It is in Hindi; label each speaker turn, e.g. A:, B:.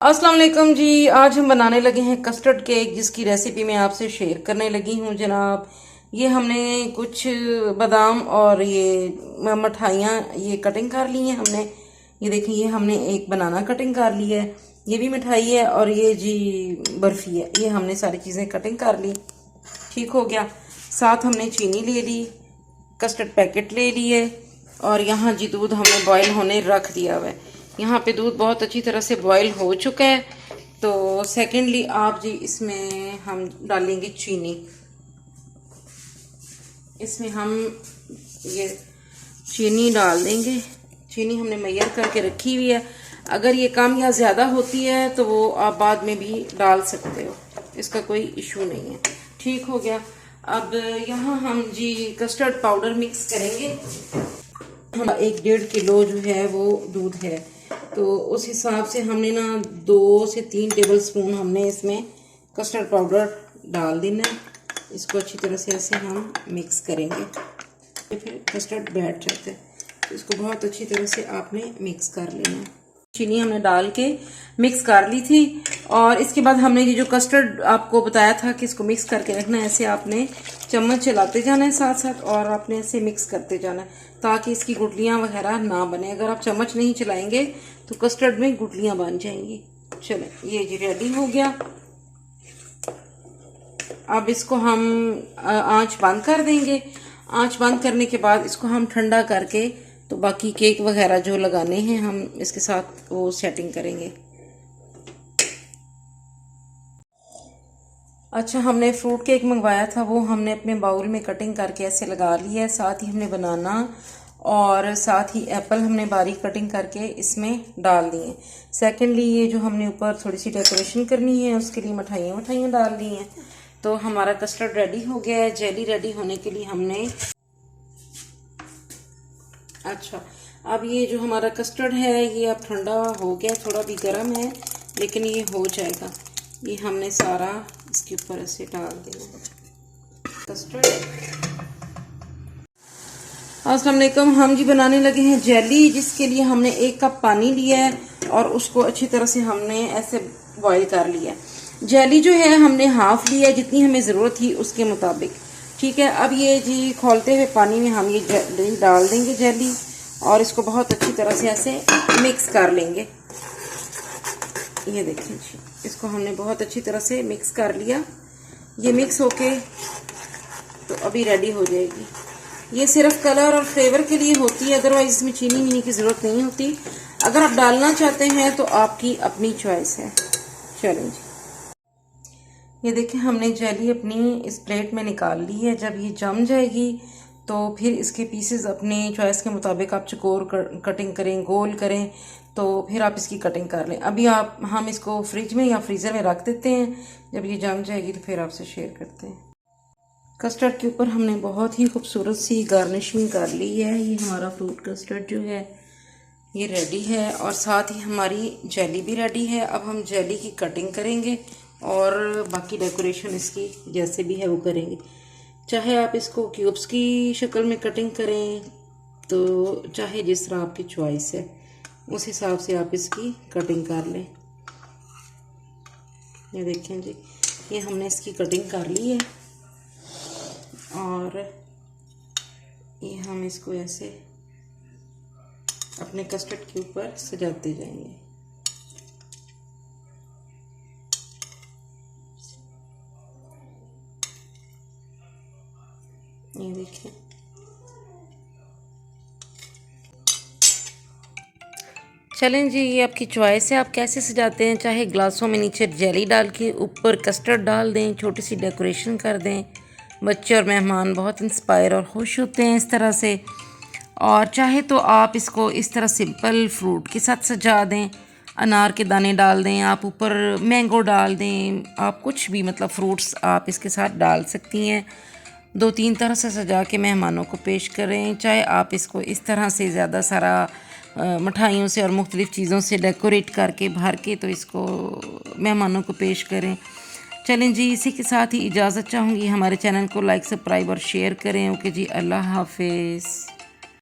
A: अस्सलाम वालेकुम जी। आज हम बनाने लगे हैं कस्टर्ड केक, जिसकी रेसिपी मैं आपसे शेयर करने लगी हूँ जनाब। ये हमने कुछ बादाम और ये मिठाइयाँ ये कटिंग कर ली हैं हमने। ये देखिए, ये हमने एक बनाना कटिंग कर ली है, ये भी मिठाई है, और ये जी बर्फ़ी है। ये हमने सारी चीज़ें कटिंग कर ली, ठीक हो गया। साथ हमने चीनी ले ली, कस्टर्ड पैकेट ले लिए, और यहाँ जी दूध हमने बॉयल होने रख दिया हुआ है। यहाँ पे दूध बहुत अच्छी तरह से बॉयल हो चुका है। तो सेकेंडली आप जी इसमें हम डालेंगे चीनी। इसमें हम ये चीनी डाल देंगे। चीनी हमने मैयर करके रखी हुई है। अगर ये कम या ज़्यादा होती है तो वो आप बाद में भी डाल सकते हो, इसका कोई इशू नहीं है। ठीक हो गया। अब यहाँ हम जी कस्टर्ड पाउडर मिक्स करेंगे। 1-1.5 किलो जो है वो दूध है, तो उस हिसाब से हमने ना 2 से 3 टेबल स्पून हमने इसमें कस्टर्ड पाउडर डाल देना है। इसको अच्छी तरह से ऐसे हम मिक्स करेंगे। फिर कस्टर्ड बैठ जाता है, तो इसको बहुत अच्छी तरह से आपने मिक्स कर लेना है। चीनी हमने डाल के मिक्स कर ली थी, और इसके बाद हमने ये जो कस्टर्ड आपको बताया था कि इसको मिक्स करके रखना है, ऐसे आपने चम्मच चलाते जाना है साथ साथ, और आपने ऐसे मिक्स करते जाना है ताकि इसकी गुठलियाँ वगैरह ना बने। अगर आप चम्मच नहीं चलाएंगे तो कस्टर्ड में गुठलियाँ बन जाएंगी। चलें, ये जी रेडी हो गया। अब इसको हम आंच बंद कर देंगे। आंच बंद करने के बाद इसको हम ठंडा करके तो बाकी केक वगैरह जो लगाने हैं हम इसके साथ वो सेटिंग करेंगे। अच्छा, हमने फ्रूट केक मंगवाया था, वो हमने अपने बाउल में कटिंग करके ऐसे लगा लिया है। साथ ही हमने बनाना और साथ ही एप्पल हमने बारीक कटिंग करके इसमें डाल दिए। सेकेंडली ये जो हमने ऊपर थोड़ी सी डेकोरेशन करनी है, उसके लिए मिठाइयाँ डाल दी हैं। तो हमारा कस्टर्ड रेडी हो गया है। जेली रेडी होने के लिए हमने अच्छा, अब ये जो हमारा कस्टर्ड है ये अब ठंडा हो गया, थोड़ा भी गर्म है लेकिन ये हो जाएगा। ये हमने सारा इसके ऊपर ऐसे डाल देना कस्टर्ड। अस्सलाम वालेकुम। हम जी बनाने लगे हैं जेली, जिसके लिए हमने 1 कप पानी लिया है और उसको अच्छी तरह से हमने ऐसे बॉईल कर लिया है। जेली जो है हमने हाफ लिया है, जितनी हमें ज़रूरत थी उसके मुताबिक। ठीक है। अब ये जी खौलते हुए पानी में हम ये डाल देंगे जेली, और इसको बहुत अच्छी तरह से ऐसे मिक्स कर लेंगे। ये देखिए जी, इसको हमने बहुत अच्छी तरह से मिक्स कर लिया। ये मिक्स होके तो अभी रेडी हो जाएगी। ये सिर्फ कलर और फ्लेवर के लिए होती है, अदरवाइज इसमें चीनी वीनी की ज़रूरत नहीं होती। अगर आप डालना चाहते हैं तो आपकी अपनी चॉइस है। चलें जी, ये देखिए हमने जेली अपनी इस प्लेट में निकाल ली है। जब ये जम जाएगी तो फिर इसके पीसेस अपनी चॉइस के मुताबिक आप चकोर कटिंग करें, गोल करें, तो फिर आप इसकी कटिंग कर लें। अभी हम इसको फ्रिज में या फ्रीज़र में रख देते हैं। जब ये जम जाएगी तो फिर आपसे शेयर करते हैं। कस्टर्ड के ऊपर हमने बहुत ही खूबसूरत सी गार्निशिंग कर ली है। ये हमारा फ्रूट कस्टर्ड जो है ये रेडी है, और साथ ही हमारी जेली भी रेडी है। अब हम जेली की कटिंग करेंगे और बाकी डेकोरेशन इसकी जैसे भी है वो करेंगे। चाहे आप इसको क्यूब्स की शक्ल में कटिंग करें, तो चाहे जिस तरह आपकी चॉइस है उस हिसाब से आप इसकी कटिंग कर लें। ये देखें जी, ये हमने इसकी कटिंग कर ली है, और ये हम इसको ऐसे अपने कस्टर्ड के ऊपर सजाते जाएंगे। ये देखिए, चलें जी, ये आपकी चॉइस है, आप कैसे सजाते हैं। चाहे ग्लासों में नीचे जेली डाल के ऊपर कस्टर्ड डाल दें, छोटी सी डेकोरेशन कर दें। बच्चे और मेहमान बहुत इंस्पायर और खुश होते हैं इस तरह से। और चाहे तो आप इसको इस तरह सिंपल फ्रूट के साथ सजा दें, अनार के दाने डाल दें, आप ऊपर मैंगो डाल दें, आप कुछ भी मतलब फ्रूट्स आप इसके साथ डाल सकती हैं। 2-3 तरह से सजा के मेहमानों को पेश करें। चाहे आप इसको इस तरह से ज़्यादा सारा मिठाइयों से और मुख्तलिफ़ चीज़ों से डेकोरेट करके भर के तो इसको मेहमानों को पेश करें। चलें जी, इसी के साथ ही इजाज़त चाहूँगी। हमारे चैनल को लाइक, सब्सक्राइब और शेयर करें। ओके जी, अल्लाह हाफिज़।